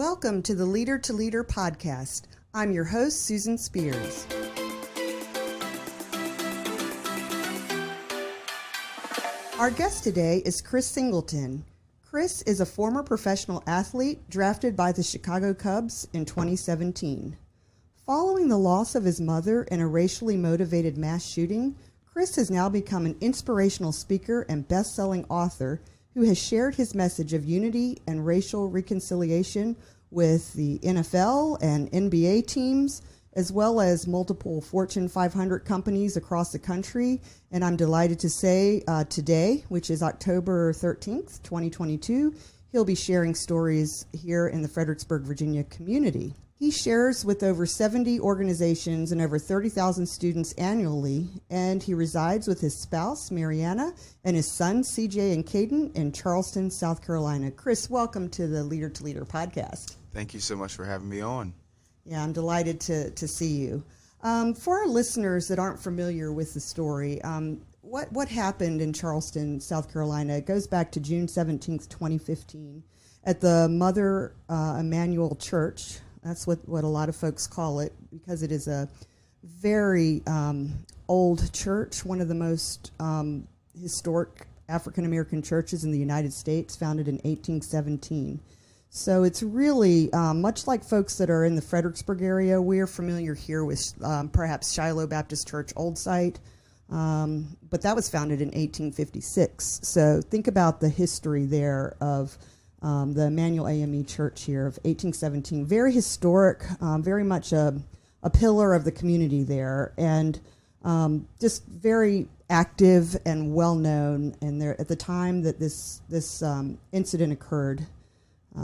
Welcome to the Leader to Leader podcast. I'm your host, Susan Spears. Our guest today is Chris Singleton. Chris is a former professional athlete drafted by the Chicago Cubs in 2017. Following the loss of his mother in a racially motivated mass shooting, Chris has now become an inspirational speaker and best-selling author who has shared his message of unity and racial reconciliation with the NFL and NBA teams, as well as multiple Fortune 500 companies across the country. And I'm delighted to say today, which is October 13th, 2022, he'll be sharing stories here in the Fredericksburg, Virginia community. He shares with over 70 organizations and over 30,000 students annually, and he resides with his spouse, Mariana, and his sons, CJ and Caden, in Charleston, South Carolina. Chris, welcome to the Leader to Leader podcast. Thank you so much for having me on. Yeah, I'm delighted to see you. For our listeners that aren't familiar with the story, what happened in Charleston, South Carolina? It goes back to June 17th, 2015, at the Mother Emanuel Church. That's what a lot of folks call it, because it is a very old church, one of the most historic African-American churches in the United States, founded in 1817. So it's really much like folks that are in the Fredericksburg area. We're familiar here with perhaps Shiloh Baptist Church Old Site, but that was founded in 1856. So think about the history there of the Emanuel AME Church here of 1817. Very historic, very much a pillar of the community there, and just very active and well known. And there at the time that this incident occurred,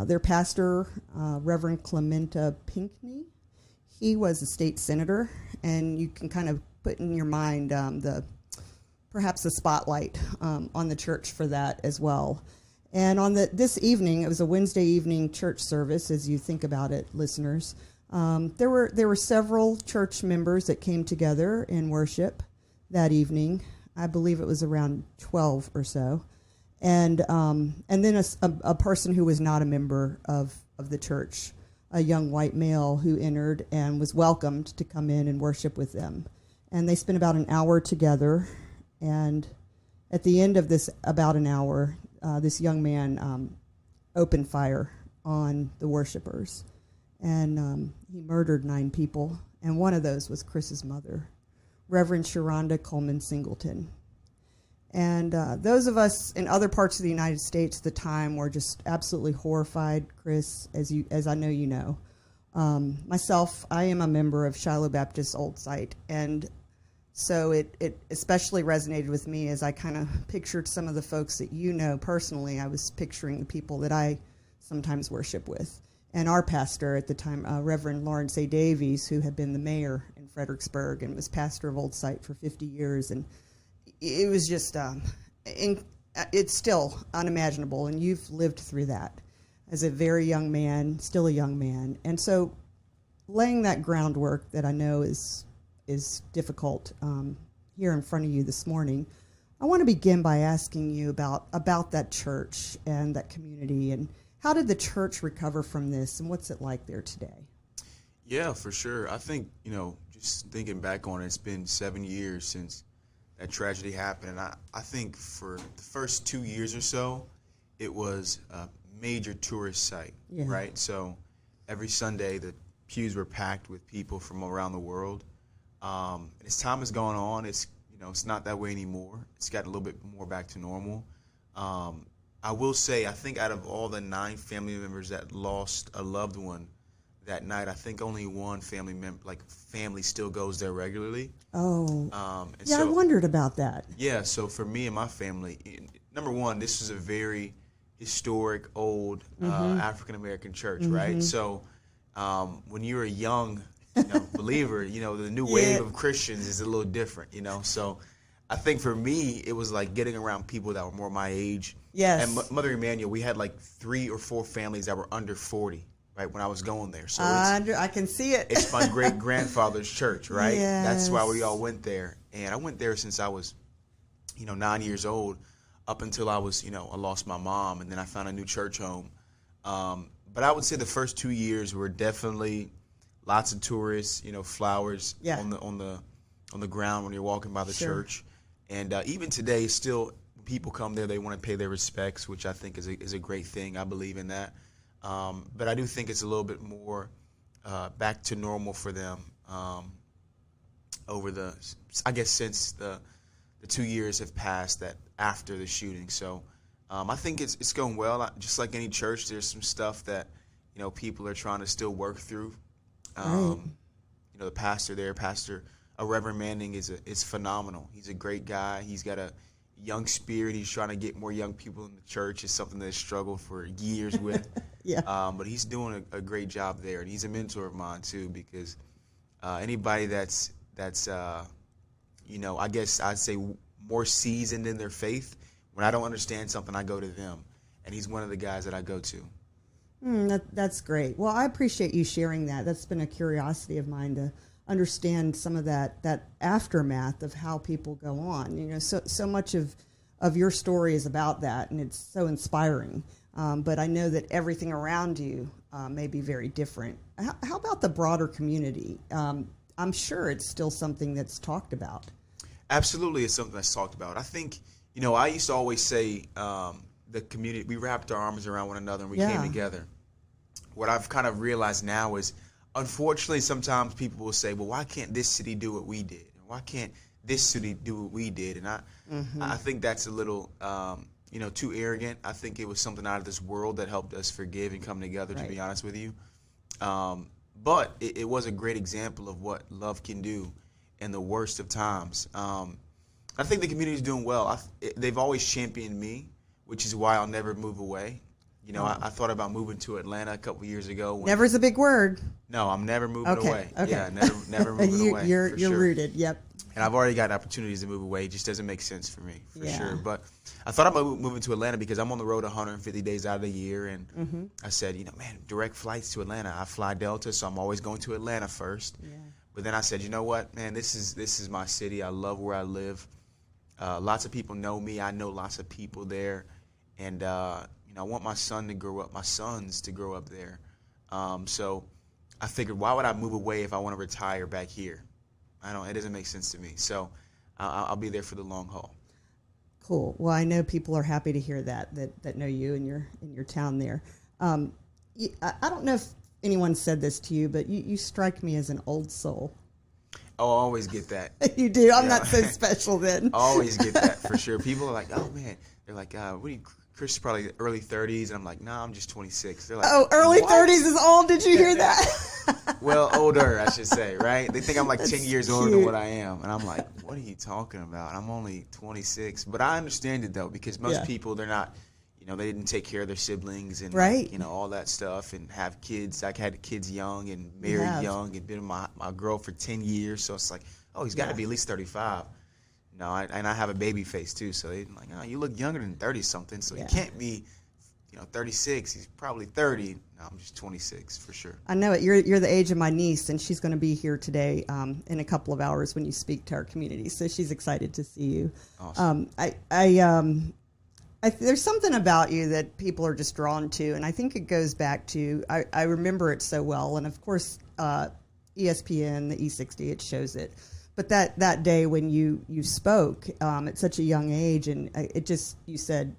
their pastor, Reverend Clementa Pinckney, he was a state senator, and you can kind of put in your mind perhaps the spotlight on the church for that as well. And on this evening, it was a Wednesday evening church service, as you think about it, listeners. There were several church members that came together in worship that evening. I believe it was around 12 or so. And then a person who was not a member of the church, a young white male who entered and was welcomed to come in and worship with them. And they spent about an hour together. And at the end of this about an hour, this young man opened fire on the worshipers. And he murdered 9 people. And one of those was Chris's mother, Reverend Sharonda Coleman Singleton. And those of us in other parts of the United States at the time were just absolutely horrified, Chris, as I know you know. Myself, I am a member of Shiloh Baptist Old Site, and so it especially resonated with me as I kind of pictured some of the folks that you know personally. I was picturing the people that I sometimes worship with. And our pastor at the time, Reverend Lawrence A. Davies, who had been the mayor in Fredericksburg and was pastor of Old Site for 50 years, and it was just, it's still unimaginable, and you've lived through that as a very young man, still a young man. And so laying that groundwork that I know is difficult here in front of you this morning, I want to begin by asking you about that church and that community, and how did the church recover from this, and what's it like there today? Yeah, for sure. I think, just thinking back on it, it's been 7 years since that tragedy happened. And I think for the first 2 years or so, it was a major tourist site, right? So every Sunday, the pews were packed with people from around the world. And as time has gone on, it's not that way anymore. It's gotten a little bit more back to normal. I will say, I think out of all the 9 family members that lost a loved one that night, I think only one family still goes there regularly. Oh, I wondered about that. Yeah, so for me and my family, number one, this was a very historic, old African-American church, right? So when you're a young believer, the new wave of Christians is a little different, So I think for me, it was like getting around people that were more my age. Yes. And Mother Emanuel, we had like 3 or 4 families that were under 40. Right, when I was going there. So I can see it. It's my great-grandfather's church, right? Yes. That's why we all went there. And I went there since I was, 9 years old, up until I was, I lost my mom, and then I found a new church home. But I would say the first 2 years were definitely lots of tourists, flowers Yeah. on the ground when you're walking by the Sure. church. And even today, still, when people come there, they want to pay their respects, which I think is a great thing. I believe in that. But I do think it's a little bit more back to normal for them over I guess since the 2 years have passed that after the shooting. So I think it's going well. Just like any church, there's some stuff that people are trying to still work through. Right. The pastor there, Reverend Manning, is phenomenal. He's a great guy. He's got a young spirit. He's trying to get more young people in the church. It's something that he's struggled for years with. Yeah. But he's doing a great job there, and he's a mentor of mine too. Because anybody that's I guess I'd say more seasoned in their faith, when I don't understand something, I go to them, and he's one of the guys that I go to. That's great. Well, I appreciate you sharing that. That's been a curiosity of mine to understand some of that aftermath of how people go on. So much of your story is about that, and it's so inspiring. But I know that everything around you may be very different. How about the broader community? I'm sure it's still something that's talked about. Absolutely, it's something that's talked about. I think, I used to always say the community, we wrapped our arms around one another and we came together. What I've kind of realized now is, unfortunately, sometimes people will say, well, why can't this city do what we did? Why can't this city do what we did? And I think that's a little, too arrogant. I think it was something out of this world that helped us forgive and come together, to be honest with you. But it was a great example of what love can do in the worst of times. I think the community is doing well. They've always championed me, which is why I'll never move away. I thought about moving to Atlanta a couple years ago. Never's a big word. No, I'm never moving away. Okay. Yeah, never moving away. You're sure. rooted. Yep. And I've already got opportunities to move away. It just doesn't make sense for me, for Yeah. sure. But I thought about moving to Atlanta because I'm on the road 150 days out of the year. And I said, man, direct flights to Atlanta. I fly Delta, so I'm always going to Atlanta first. Yeah. But then I said, you know what, man, this is my city. I love where I live. Lots of people know me. I know lots of people there. And, I want my sons to grow up there. So I figured, why would I move away if I want to retire back here? It doesn't make sense to me. So I'll be there for the long haul. Cool. Well, I know people are happy to hear that know you in your town there. I don't know if anyone said this to you, but you strike me as an old soul. Oh, I always get that. You do? I'm not so special then. I always get that, for sure. People are like, oh, man. They're like, what are you, Chris is probably early 30s. And I'm like, nah, I'm just 26. They're like, oh, early what? 30s is old? Did you hear that? Well, older, I should say, right? They think I'm like That's 10 years cute. older than what I am. And I'm like, what are you talking about? I'm only 26. But I understand it, though, because most people, they're not, they didn't take care of their siblings and, all that stuff and have kids. I had kids young and married young and been with my girl for 10 years. So it's like, oh, he's got to be at least 35. No, and I have a baby face, too. So they're like, oh, you look younger than 30-something. So he can't be, 36. He's probably 30. No, I'm just 26 for sure. I know it. You're the age of my niece, and she's going to be here today in a couple of hours when you speak to our community. So she's excited to see you. Awesome. There's something about you that people are just drawn to, and I think it goes back to I remember it so well, and of course ESPN, the E60, it shows it. But that day when you spoke at such a young age, and you said,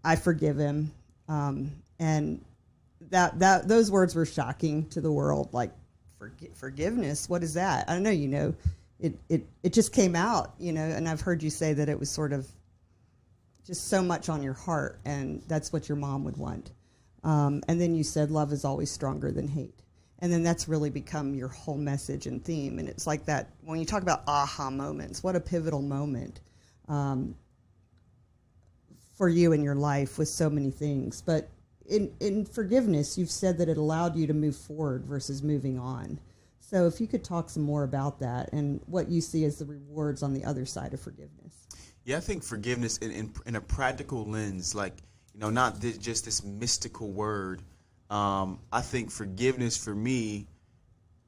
I forgive him, and those words were shocking to the world. Like, forgiveness, what is that? I don't know. It just came out, and I've heard you say that it was sort of just so much on your heart, and that's what your mom would want. And then you said, love is always stronger than hate. And then that's really become your whole message and theme. And it's like that, when you talk about aha moments, what a pivotal moment for you in your life with so many things. But in forgiveness, you've said that it allowed you to move forward versus moving on. So if you could talk some more about that and what you see as the rewards on the other side of forgiveness. Yeah, I think forgiveness in a practical lens, like, not just this mystical word. I think forgiveness for me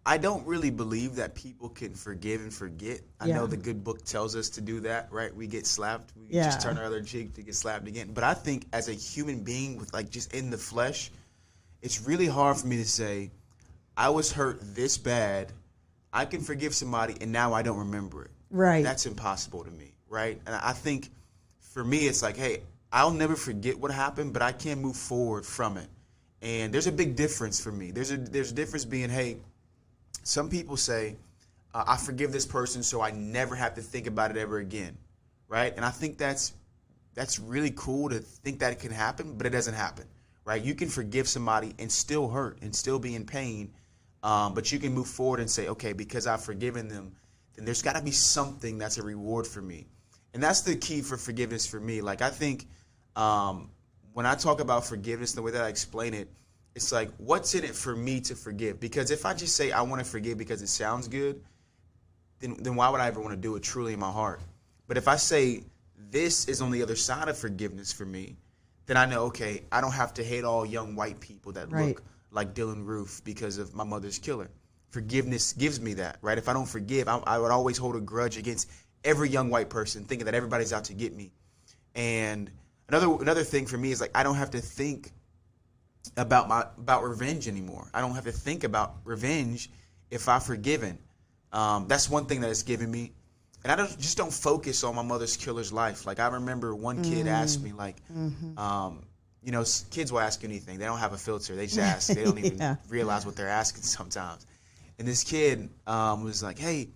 I don't really believe that people can forgive and forget. I know the good book tells us to do that, right? We get slapped, we just turn our other cheek to get slapped again. But I think as a human being with like just in the flesh, it's really hard for me to say, I was hurt this bad, I can forgive somebody and now I don't remember it. Right. That's impossible to me, right? And I think for me it's like, hey, I'll never forget what happened, but I can move forward from it. And there's a big difference for me. There's a difference being, hey, some people say, I forgive this person so I never have to think about it ever again, right? And I think that's really cool to think that it can happen, but it doesn't happen, right? You can forgive somebody and still hurt and still be in pain, but you can move forward and say, okay, because I've forgiven them, then there's got to be something that's a reward for me. And that's the key for forgiveness for me. Like, I think when I talk about forgiveness, the way that I explain it, it's like, what's in it for me to forgive? Because if I just say I want to forgive because it sounds good, then why would I ever want to do it truly in my heart? But if I say this is on the other side of forgiveness for me, then I know, okay, I don't have to hate all young white people that look like Dylan Roof because of my mother's killer. Forgiveness gives me that, right? If I don't forgive, I would always hold a grudge against every young white person, thinking that everybody's out to get me. And another thing for me is like, I don't have to think about revenge anymore. I don't have to think about revenge if I've forgiven. That's one thing that it's given me. And I just don't focus on my mother's killer's life. Like, I remember one kid asked me, like, you know, kids will ask anything. They don't have a filter. They just ask. They don't even realize what they're asking sometimes. And this kid was like, hey,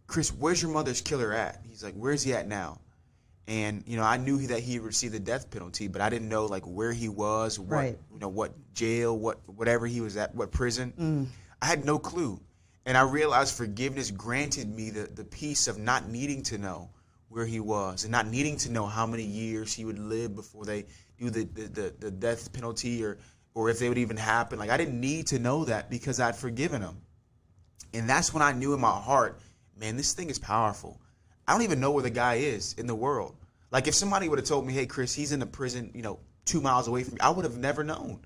Chris, where's your mother's killer at? He's like, where's he at now? And, you know, I knew that he received the death penalty, but I didn't know, like, where he was, what, you know, what jail, whatever he was at, what prison. I had no clue. And I realized forgiveness granted me the peace of not needing to know where he was and not needing to know how many years he would live before they do the death penalty or if they would even happen. Like, I didn't need to know that because I'd forgiven him. And that's when I knew in my heart, man, this thing is powerful. I don't even know where the guy is in the world. Like, if somebody would have told me, hey, Chris, he's in the prison, you know, 2 miles away from me, I would have never known.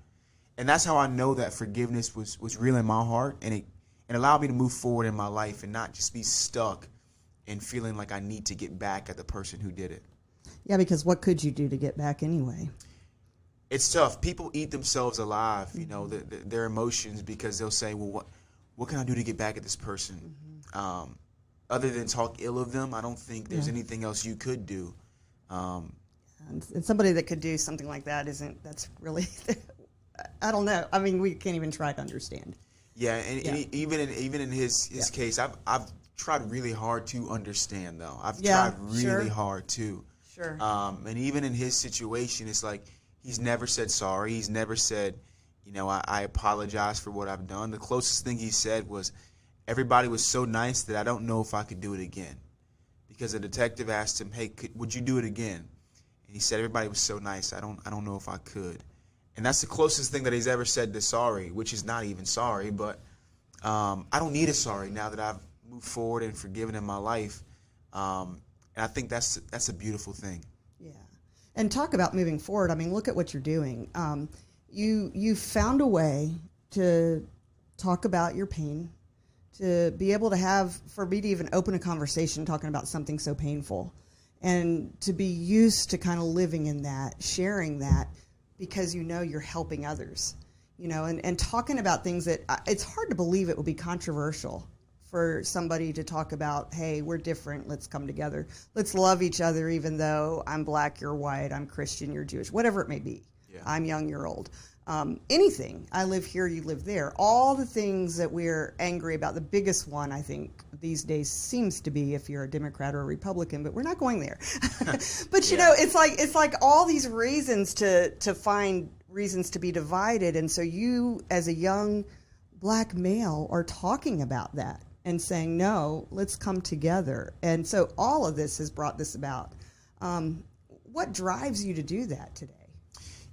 And that's how I know that forgiveness was real in my heart, and it allowed me to move forward in my life and not just be stuck and feeling like I need to get back at the person who did it. Yeah, because what could you do to get back anyway? It's tough. People eat themselves alive, you know, their emotions, because they'll say, well, what can I do to get back at this person? Other than talk ill of them, I don't think there's anything else you could do. And somebody that could do something like that that's really, I don't know. I mean, we can't even try to understand. Yeah, and even in his case, I've tried really hard to understand, though. I've tried really hard to. Sure. And even in his situation, it's like he's never said sorry. He's never said, you know, I apologize for what I've done. The closest thing he said was, everybody was so nice that I don't know if I could do it again. Because a detective asked him, hey, would you do it again? And he said, everybody was so nice, I don't know if I could. And that's the closest thing that he's ever said to sorry, which is not even sorry, but I don't need a sorry now that I've moved forward and forgiven in my life. And I think that's a beautiful thing. Yeah. And talk about moving forward. I mean, look at what you're doing. You found a way to talk about your pain, to be able to for me to even open a conversation talking about something so painful, and to be used to kind of living in that, sharing that, because you know you're helping others, you know, and talking about things that it's hard to believe it would be controversial for somebody to talk about, hey, we're different, let's come together, let's love each other even though I'm black, you're white, I'm Christian, you're Jewish, whatever it may be. Yeah. I'm young, you're old. Anything. I live here, you live there. All the things that we're angry about. The biggest one, I think, these days seems to be if you're a Democrat or a Republican, but we're not going there. But you know, it's like all these reasons to find reasons to be divided, and so you, as a young black male, are talking about that and saying, no, let's come together. And so all of this has brought this about. What drives you to do that today?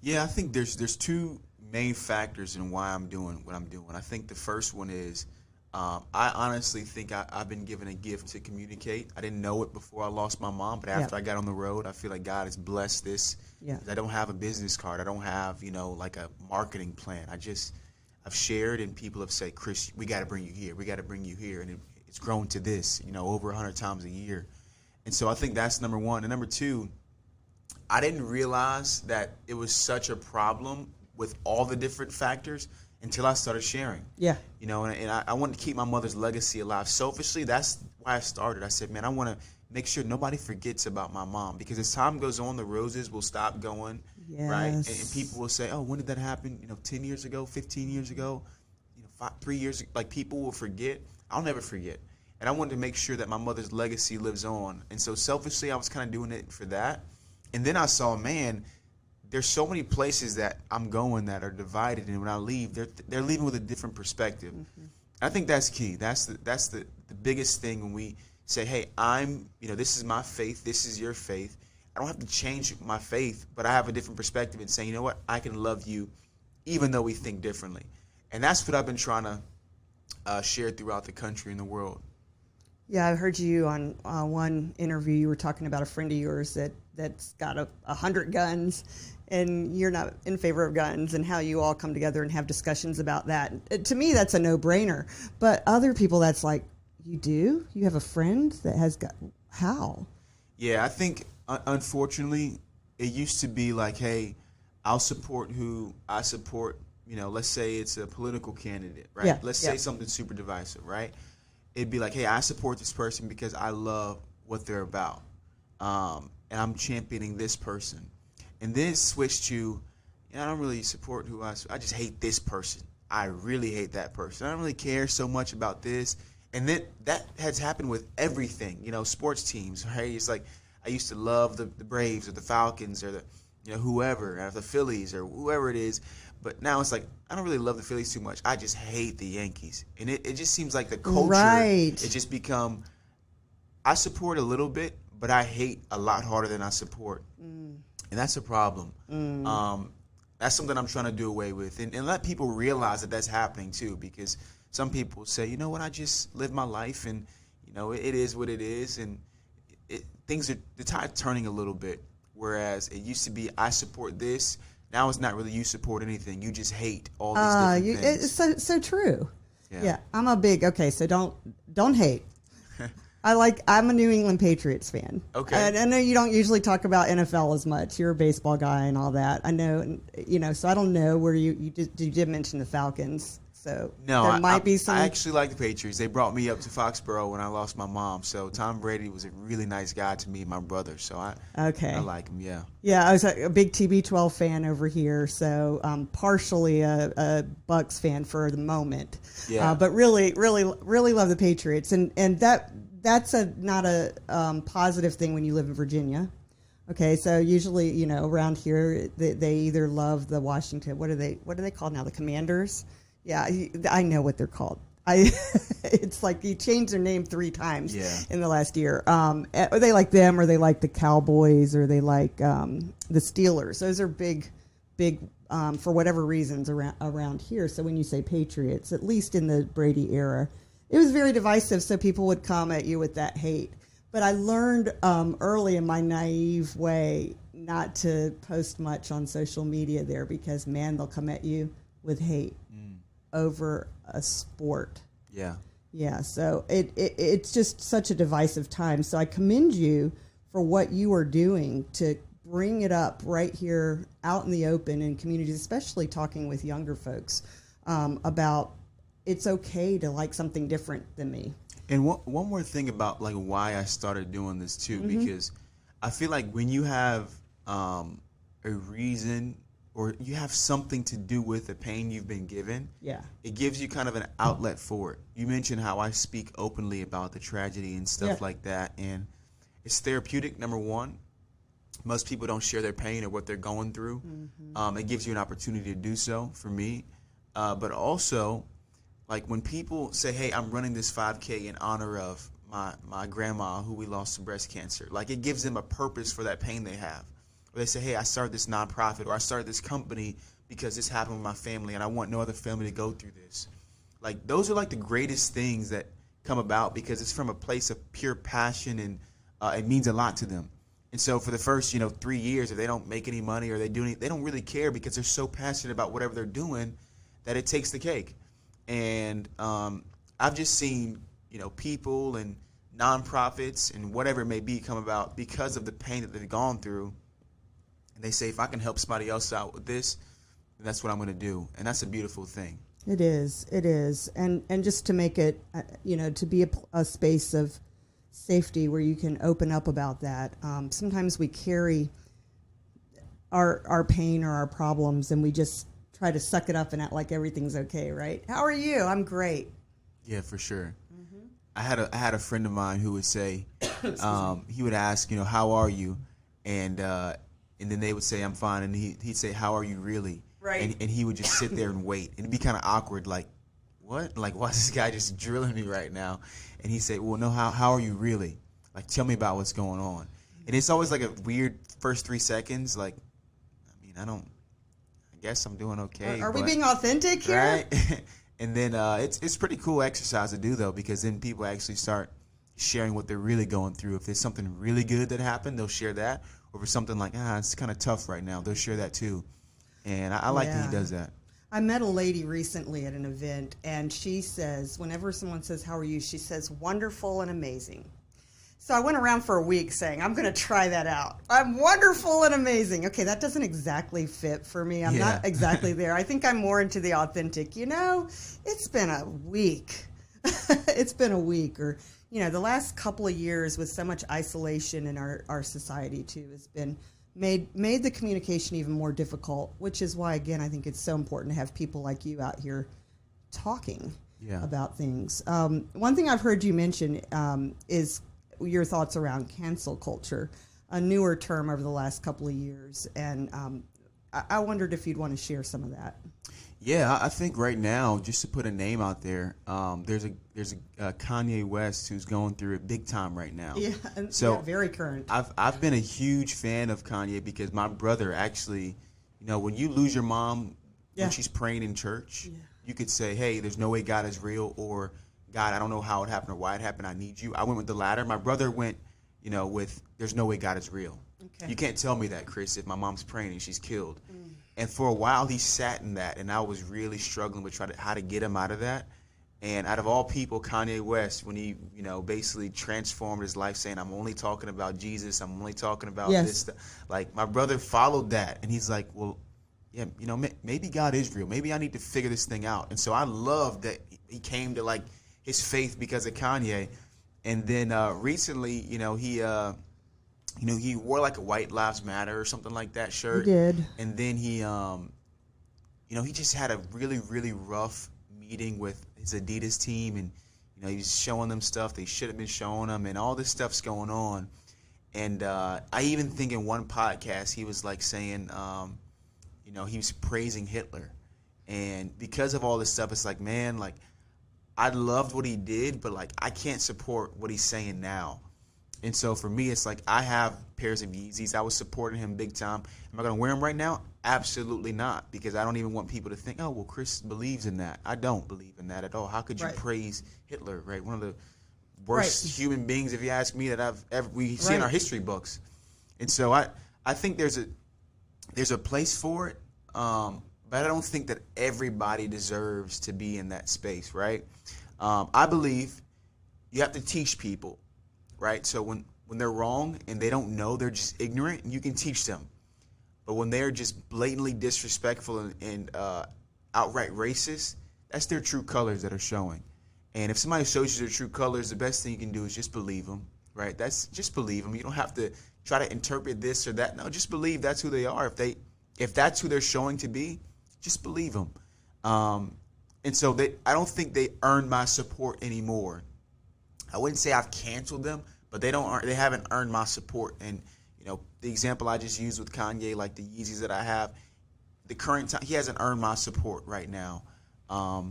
Yeah, I think there's two main factors in why I'm doing what I'm doing. I think the first one is I honestly think I've been given a gift to communicate. I didn't know it before I lost my mom, but after I got on the road, I feel like God has blessed this. Yeah. I don't have a business card. I don't have, you know, like a marketing plan. I've shared, and people have said, Chris, we got to bring you here. We got to bring you here. And it's grown to this, over 100 times a year. And so I think that's number one. And number two, I didn't realize that it was such a problem with all the different factors until I started sharing. Yeah. And I wanted to keep my mother's legacy alive. Selfishly, that's why I started. I said, man, I want to make sure nobody forgets about my mom, because as time goes on, the roses will stop going, right? And people will say, oh, when did that happen? 10 years ago, 15 years ago, 3 years ago. Like, people will forget. I'll never forget. And I wanted to make sure that my mother's legacy lives on. And so selfishly, I was kind of doing it for that. And then I saw, man, there's so many places that I'm going that are divided, and when I leave, they're leaving with a different perspective. Mm-hmm. I think that's key. That's the biggest thing when we say, hey, this is my faith, this is your faith. I don't have to change my faith, but I have a different perspective and say, you know what, I can love you even though we think differently. And that's what I've been trying to share throughout the country and the world. Yeah, I heard you on one interview. You were talking about a friend of yours that's got 100 guns, and you're not in favor of guns, and how you all come together and have discussions about that. To me, that's a no-brainer. But other people, that's like, you do? You have a friend that has got... How? Yeah, I think, unfortunately, it used to be like, hey, I'll support who I support. Let's say it's a political candidate, right? Yeah, Let's say something super divisive, right? It'd be like, hey, I support this person because I love what they're about. And I'm championing this person. And then switch to, I don't really support I just hate this person. I really hate that person. I don't really care so much about this. And then that has happened with everything, sports teams, right? It's like, I used to love the Braves or the Falcons or the, whoever, or the Phillies or whoever it is. But now it's like, I don't really love the Phillies too much. I just hate the Yankees. And it just seems like the culture, it just become, I support a little bit, but I hate a lot harder than I support. And that's a problem. That's something I'm trying to do away with. And let people realize that that's happening too, because some people say, you know what, I just live my life, and, it is what it is. And the tide's turning a little bit, whereas it used to be, I support this. Now it's not really you support anything. You just hate all these different things. It's so true. Yeah. I'm a big, so don't hate. I'm a New England Patriots fan. Okay. And I know you don't usually talk about NFL as much. You're a baseball guy and all that. I know, so I don't know where you did mention the Falcons. So no, there might be some. I actually like the Patriots. They brought me up to Foxborough when I lost my mom. So Tom Brady was a really nice guy to me and my brother. So I like him. Yeah. Yeah, I was a big TB12 fan over here. So partially a Bucks fan for the moment. Yeah. But really, really, really love the Patriots, and that's not a positive thing when you live in Virginia. Okay, so usually, around here, they either love the Washington. What are they called now? The Commanders. Yeah, I know what they're called. It's like you changed their name 3 times in the last year. Or they like them, or they like the Cowboys, or they like the Steelers. Those are big, for whatever reasons around here. So when you say Patriots, at least in the Brady era, it was very divisive. So people would come at you with that hate. But I learned early in my naive way not to post much on social media there, because, man, they'll come at you with hate over a sport. Yeah. Yeah, so it's just such a divisive time. So I commend you for what you are doing to bring it up right here out in the open in communities, especially talking with younger folks about it's okay to like something different than me. And one more thing about like why I started doing this too, because I feel like when you have a reason, or you have something to do with the pain you've been given, it gives you kind of an outlet for it. You mentioned how I speak openly about the tragedy and stuff like that, and it's therapeutic, number one. Most people don't share their pain or what they're going through. It gives you an opportunity to do so, for me. But also, like when people say, hey, I'm running this 5K in honor of my grandma who we lost to breast cancer, like it gives them a purpose for that pain they have. Or they say, hey, I started this nonprofit, or I started this company because this happened with my family and I want no other family to go through this. Like those are like the greatest things that come about, because it's from a place of pure passion, and it means a lot to them. And so for the first, 3 years, if they don't make any money or they don't really care, because they're so passionate about whatever they're doing, that it takes the cake. And I've just seen, people and nonprofits and whatever it may be come about because of the pain that they've gone through. And they say, if I can help somebody else out with this, then that's what I'm going to do. And that's a beautiful thing. It is. And just to make it, to be a space of safety where you can open up about that. Sometimes we carry our pain or our problems and we just try to suck it up and act like everything's okay, right? How are you? I'm great. Yeah, for sure. Mm-hmm. I had a friend of mine who would say, he would ask, how are you? And then they would say, I'm fine. And he'd say, how are you really? Right. And he would just sit there and wait. And it'd be kind of awkward, like, what? Like, why is this guy just drilling me right now? And he'd say, well, no, how are you really? Like, tell me about what's going on. And it's always like a weird first 3 seconds. Like, I guess I'm doing okay. Are we being authentic here? Right? And then it's pretty cool exercise to do, though, because then people actually start sharing what they're really going through. If there's something really good that happened, they'll share that. Or if it's something like, it's kind of tough right now, they'll share that too. And I like that he does that. I met a lady recently at an event, and she says, whenever someone says, how are you? She says, wonderful and amazing. So I went around for a week saying, I'm going to try that out. I'm wonderful and amazing. Okay, that doesn't exactly fit for me. I'm not exactly there. I think I'm more into the authentic. It's been a week. It's been a week. Or, the last couple of years with so much isolation in our society, too, has been made the communication even more difficult, which is why, again, I think it's so important to have people like you out here talking about things. One thing I've heard you mention is your thoughts around cancel culture, a newer term over the last couple of years. And I wondered if you'd want to share some of that. Yeah, I think right now, just to put a name out there, there's a Kanye West who's going through it big time right now. Yeah, so very current. I've been a huge fan of Kanye because my brother actually, when you lose your mom when she's praying in church, you could say, hey, there's no way God is real, or God, I don't know how it happened or why it happened. I need you. I went with the latter. My brother went, with there's no way God is real. Okay. You can't tell me that, Chris, if my mom's praying and she's killed. And for a while, he sat in that, and I was really struggling with how to get him out of that. And out of all people, Kanye West, when he, basically transformed his life, saying, I'm only talking about Jesus, I'm only talking about this stuff. Like, my brother followed that, and he's like, well, yeah, maybe God is real. Maybe I need to figure this thing out. And so I love that he came to, like, his faith because of Kanye. And then recently, he wore like a White Lives Matter or something like that shirt. He did. And then he, he just had a really, really rough meeting with his Adidas team. And, he was showing them stuff they should have been showing them. And all this stuff's going on. And I even think in one podcast he was like saying, he was praising Hitler. And because of all this stuff, it's like, man, like, I loved what he did, but like, I can't support what he's saying now. And so for me, it's like, I have pairs of Yeezys. I was supporting him big time. Am I going to wear them right now? Absolutely not, because I don't even want people to think, oh, well, Chris believes in that. I don't believe in that at all. How could you praise Hitler, right? One of the worst human beings, if you ask me, that we see in our history books. And so I think there's a place for it, but I don't think that everybody deserves to be in that space, right? I believe you have to teach people. Right, so when they're wrong and they don't know, they're just ignorant, and you can teach them. But when they're just blatantly disrespectful and outright racist, that's their true colors that are showing. And if somebody shows you their true colors, the best thing you can do is just believe them. Right, just believe them. You don't have to try to interpret this or that. No, just believe that's who they are. If that's who they're showing to be, just believe them. And so I don't think they earn my support anymore. I wouldn't say I've canceled them, but they haven't earned my support. And the example I just used with Kanye, like the Yeezys that I have, the current time, he hasn't earned my support right now.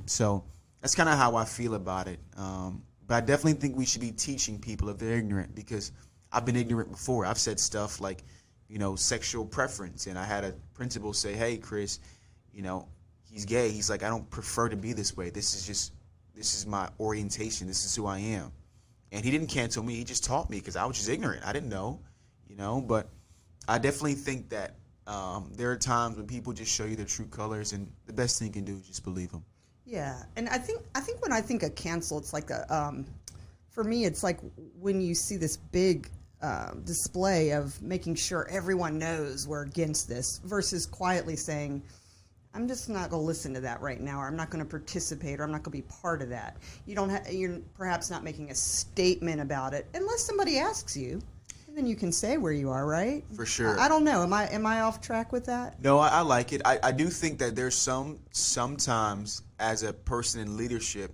So that's kind of how I feel about it. But I definitely think we should be teaching people if they're ignorant, because I've been ignorant before. I've said stuff like, sexual preference, and I had a principal say, hey, Chris, he's gay. He's like, I don't prefer to be this way. This is my orientation. This is who I am. And he didn't cancel me. He just taught me because I was just ignorant. I didn't know, But I definitely think that There are times when people just show you their true colors, and the best thing you can do is just believe them. Yeah, and I think when I think of cancel, it's like for me, it's like when you see this big display of making sure everyone knows we're against this versus quietly saying, I'm just not going to listen to that right now, or I'm not going to participate, or I'm not going to be part of that. You're perhaps not making a statement about it unless somebody asks you. Then you can say where you are, right? For sure. I don't know. Am I off track with that? No, I like it. I do think that there's sometimes as a person in leadership,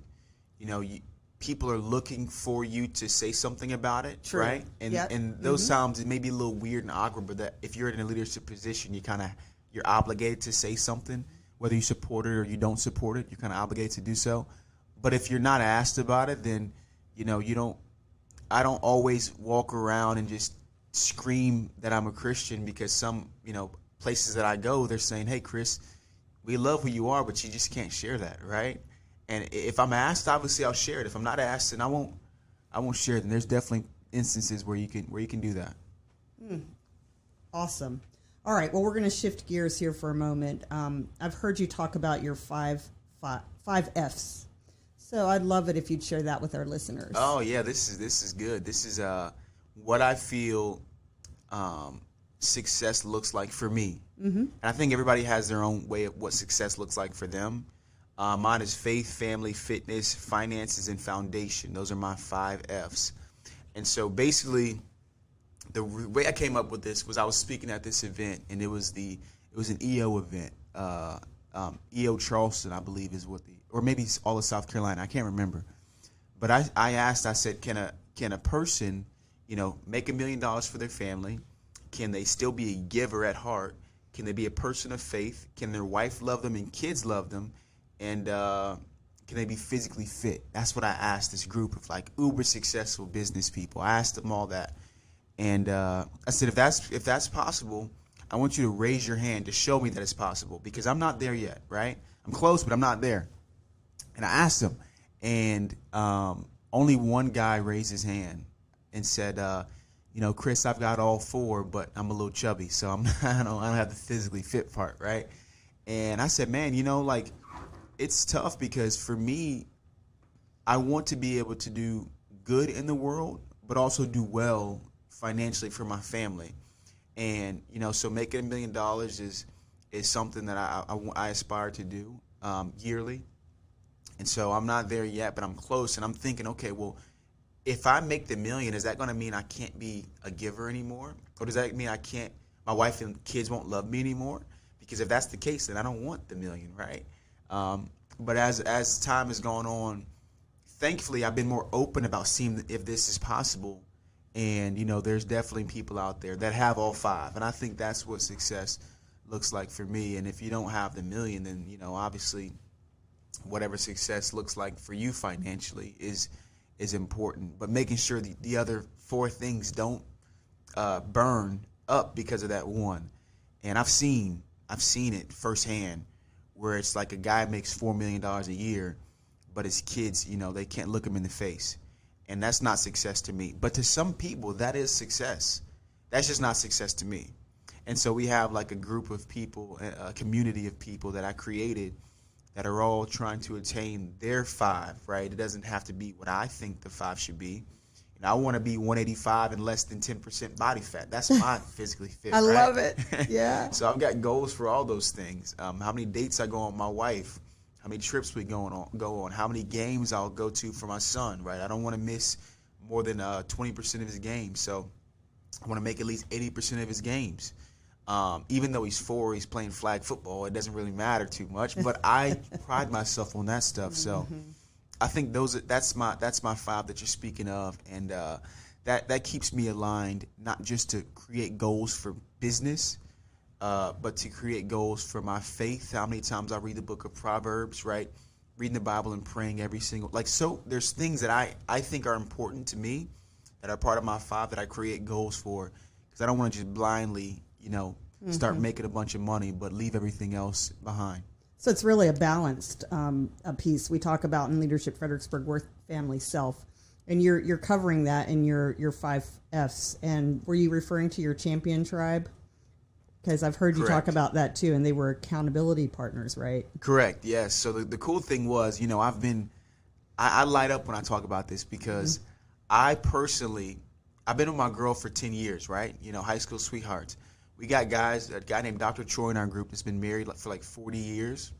people are looking for you to say something about it, True. right? And Yep. and those times it may be a little weird and awkward, but that if you're in a leadership position, you're obligated to say something, whether you support it or you don't support it. You're kind of obligated to do so. But if you're not asked about it, then you don't. I don't always walk around and just scream that I'm a Christian because some, places that I go, they're saying, hey, Chris, we love who you are, but you just can't share that, right? And if I'm asked, obviously I'll share it. If I'm not asked, then I won't share it. And there's definitely instances where you can do that. Awesome. All right. Well, we're going to shift gears here for a moment. I've heard you talk about your five F's. So I'd love it if you'd share that with our listeners. Oh yeah, this is good. This is what I feel success looks like for me. Mm-hmm. And I think everybody has their own way of what success looks like for them. Mine is faith, family, fitness, finances, and foundation. Those are my 5 F's. And so basically, the way I came up with this was I was speaking at this event, and it was an EO event. EO Charleston, I believe, is or maybe it's all of South Carolina. I can't remember. But I said, can a person, make $1 million for their family? Can they still be a giver at heart? Can they be a person of faith? Can their wife love them and kids love them? And can they be physically fit? That's what I asked this group of uber successful business people. I asked them all that. And I said, if that's possible, I want you to raise your hand to show me that it's possible, because I'm not there yet, right? I'm close, but I'm not there. And I asked them, and only one guy raised his hand and said, Chris, I've got all 4, but I'm a little chubby, so I don't have the physically fit part, right? And I said, man, it's tough, because for me, I want to be able to do good in the world, but also do well financially for my family. And, so making $1 million is something that I aspire to do yearly. And so I'm not there yet, but I'm close. And I'm thinking, okay, well, if I make the $1 million, is that going to mean I can't be a giver anymore? Or does that mean my wife and kids won't love me anymore? Because if that's the case, then I don't want the $1 million, right? But as time has gone on, thankfully, I've been more open about seeing if this is possible. And, there's definitely people out there that have all 5. And I think that's what success looks like for me. And if you don't have the $1 million, then, obviously, whatever success looks like for you financially is important. But making sure the other 4 things don't burn up because of that one. And I've seen it firsthand, where it's like a guy makes $4 million a year, but his kids, they can't look him in the face. And that's not success to me. But to some people, that is success. That's just not success to me. And so we have a group of people, a community of people that I created that are all trying to attain their 5, right? It doesn't have to be what I think the 5 should be. I want to be 185 and less than 10% body fat. That's my physically fit. I right? love it. Yeah. So I've got goals for all those things. How many dates I go on with my wife, how many trips we go on, how many games I'll go to for my son, right? I don't want to miss more than 20% of his games. So I want to make at least 80% of his games. Even though he's 4, he's playing flag football. It doesn't really matter too much, but I pride myself on that stuff. So I think that's my 5 that you're speaking of, and that keeps me aligned, not just to create goals for business, but to create goals for my faith. How many times I read the book of Proverbs, right? Reading the Bible and praying every single, so there's things that I think are important to me that are part of my 5 that I create goals for, because I don't want to just blindly, start making a bunch of money, but leave everything else behind. So it's really a balanced a piece. We talk about in Leadership Fredericksburg Worth Family Self, and you're covering that in your 5 F's. And were you referring to your champion tribe? Because I've heard you talk Correct. about that too, and they were accountability partners, right? Correct. Yes. So the cool thing was, I light up when I talk about this because I've been with my girl for 10 years, right? High school sweethearts. We got a guy named Dr. Troy in our group that's been married for like 40 years.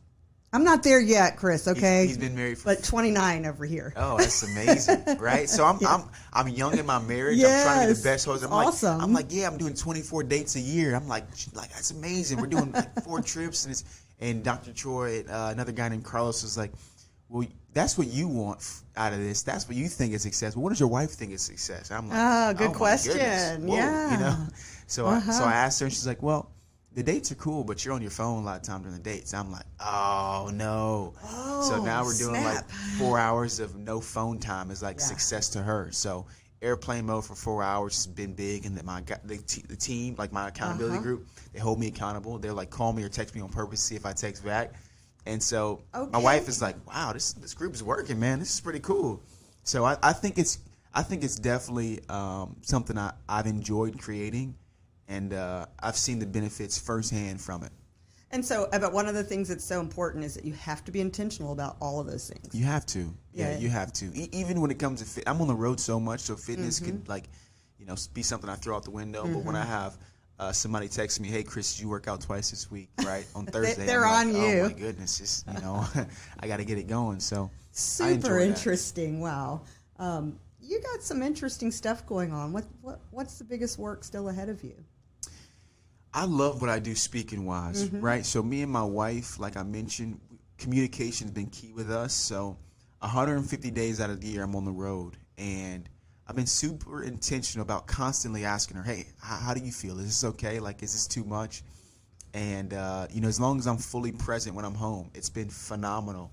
I'm not there yet, Chris. Okay, He's been married for but 29 over here. Oh, that's amazing, right? So I'm young in my marriage. Yes, I'm trying to be the best host. awesome. I'm like, yeah, I'm doing 24 dates a year. I'm like that's amazing. We're doing like 4 trips, and Dr. Troy, another guy named Carlos, was like, well, that's what you want out of this. That's what you think is success. Well, what does your wife think is success? And I'm like, good my question. goodness. Whoa, Yeah. So I asked her, and she's like, well, the dates are cool, but you're on your phone a lot of time during the dates. I'm like, oh no. So now we're doing snap. like 4 hours of no phone time is like success to her. So airplane mode for 4 hours has been big, and the team, like my accountability group, they hold me accountable. They're like, call me or text me on purpose to see if I text back. And so my wife is like, wow, this group is working, man. This is pretty cool. So I think it's definitely something I've enjoyed creating. And I've seen the benefits firsthand from it. And so, but one of the things that's so important is that you have to be intentional about all of those things. You have to. Yeah, you have to. Even when it comes to I'm on the road so much, so fitness could be something I throw out the window. But when I have somebody text me, hey, Chris, did you work out twice this week, right? On Thursday. They're I'm on like, you. Oh, my goodness. Just, I got to get it going. So Super interesting. Wow. You got some interesting stuff going on. What's the biggest work still ahead of you? I love what I do speaking wise, right? So me and my wife, like I mentioned, communication has been key with us. So 150 days out of the year, I'm on the road. And I've been super intentional about constantly asking her, hey, how do you feel? Is this okay? Like, is this too much? And, as long as I'm fully present when I'm home, it's been phenomenal.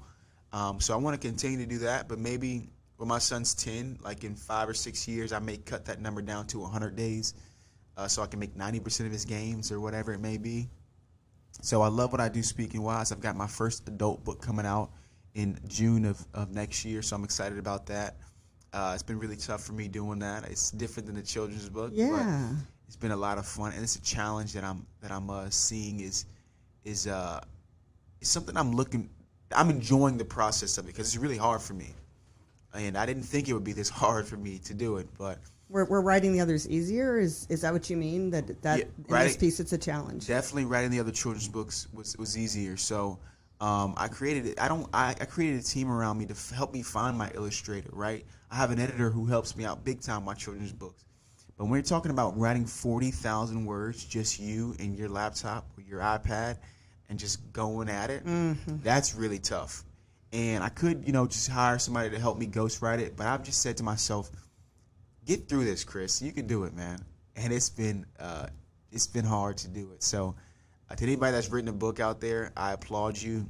So I want to continue to do that. But maybe when my son's 10, like in 5 or 6 years, I may cut that number down to 100 days. So I can make 90% of his games or whatever it may be. So I love what I do speaking wise. I've got my first adult book coming out in June of next year, so I'm excited about that. It's been really tough for me doing that. It's different than the children's book, but it's been a lot of fun, and it's a challenge that I'm seeing is something I'm enjoying the process of it because it's really hard for me, and I didn't think it would be this hard for me to do it, but. We're writing the others easier. Is that what you mean? That in this piece it's a challenge. Definitely writing the other children's books was easier. So I created it. I created a team around me to help me find my illustrator. Right. I have an editor who helps me out big time with my children's books. But when you're talking about writing 40,000 words, just you and your laptop or your iPad, and just going at it, that's really tough. And I could just hire somebody to help me ghostwrite it, but I've just said to myself, get through this, Chris. You can do it, man. And it's been hard to do it. So to anybody that's written a book out there, I applaud you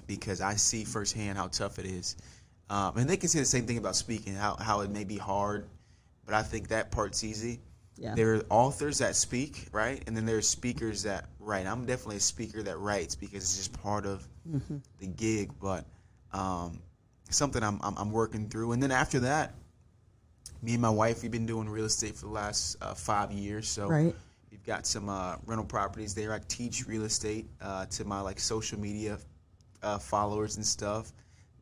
because I see firsthand how tough it is. And they can say the same thing about speaking, how it may be hard, but I think that part's easy. Yeah. There are authors that speak, right? And then there's speakers that write. I'm definitely a speaker that writes because it's just part of the gig, but something I'm working through. And then after that, me and my wife, we've been doing real estate for the last 5 years. So we've got some rental properties there. I teach real estate to my social media followers and stuff,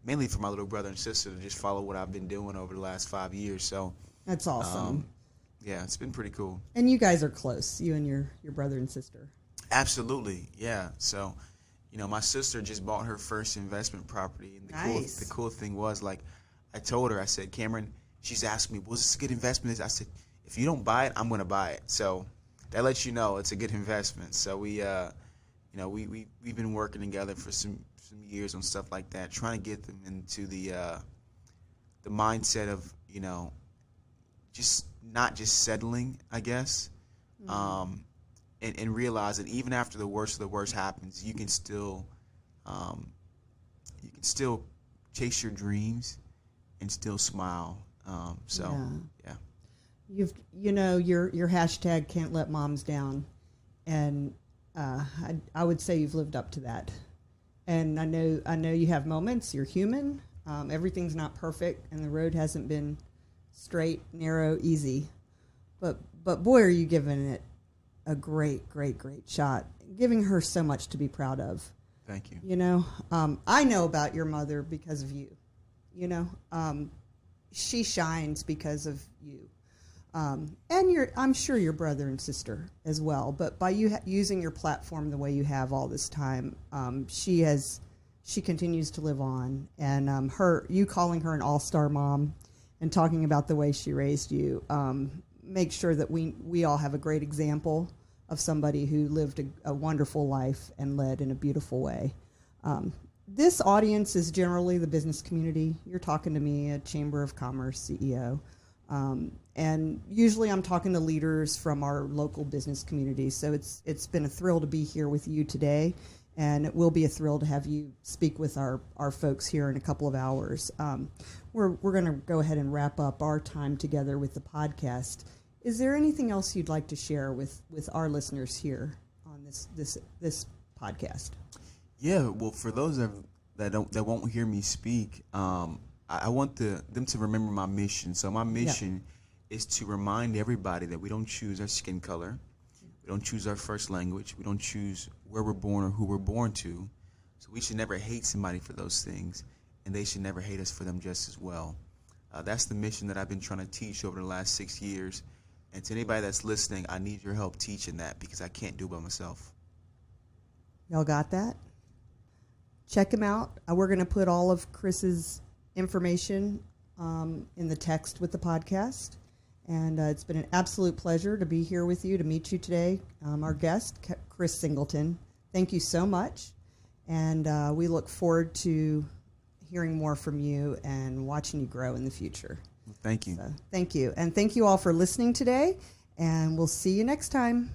mainly for my little brother and sister to just follow what I've been doing over the last 5 years. So that's awesome. Yeah, it's been pretty cool. And you guys are close, you and your brother and sister. Absolutely, yeah. So, my sister just bought her first investment property, and the cool thing was, I told her, I said, Cameron. She's asked me, was this a good investment? I said, if you don't buy it, I'm going to buy it. So that lets you know it's a good investment. So we've been working together for some years on stuff like that, trying to get them into the mindset of, just not just settling, I guess, and realize that even after the worst of the worst happens, you can still chase your dreams and still smile. Yeah. Your hashtag can't let moms down, and I would say you've lived up to that. And I know you have moments. You're human. Everything's not perfect, and the road hasn't been straight, narrow, easy. But boy, are you giving it a great, great, great shot, giving her so much to be proud of. Thank you. You know, I know about your mother because of you. You know, she shines because of you. And I'm sure your brother and sister as well. But by you using your platform the way you have all this time, she continues to live on. And you calling her an all-star mom and talking about the way she raised you, make sure that we all have a great example of somebody who lived a wonderful life and led in a beautiful way. This audience is generally the business community. You're talking to me, a Chamber of Commerce CEO. And usually I'm talking to leaders from our local business community. So it's been a thrill to be here with you today. And it will be a thrill to have you speak with our folks here in a couple of hours. We're going to go ahead and wrap up our time together with the podcast. Is there anything else you'd like to share with our listeners here on this podcast? Yeah, well, for those that won't hear me speak, I want them to remember my mission. So my mission is to remind everybody that we don't choose our skin color, we don't choose our first language, we don't choose where we're born or who we're born to. So we should never hate somebody for those things, and they should never hate us for them just as well. That's the mission that I've been trying to teach over the last 6 years. And to anybody that's listening, I need your help teaching that because I can't do it by myself. Y'all got that? Check him out. We're going to put all of Chris's information in the text with the podcast. And it's been an absolute pleasure to be here with you, to meet you today. Our guest, Chris Singleton. Thank you so much. And we look forward to hearing more from you and watching you grow in the future. Thank you. So, thank you. And thank you all for listening today. And we'll see you next time.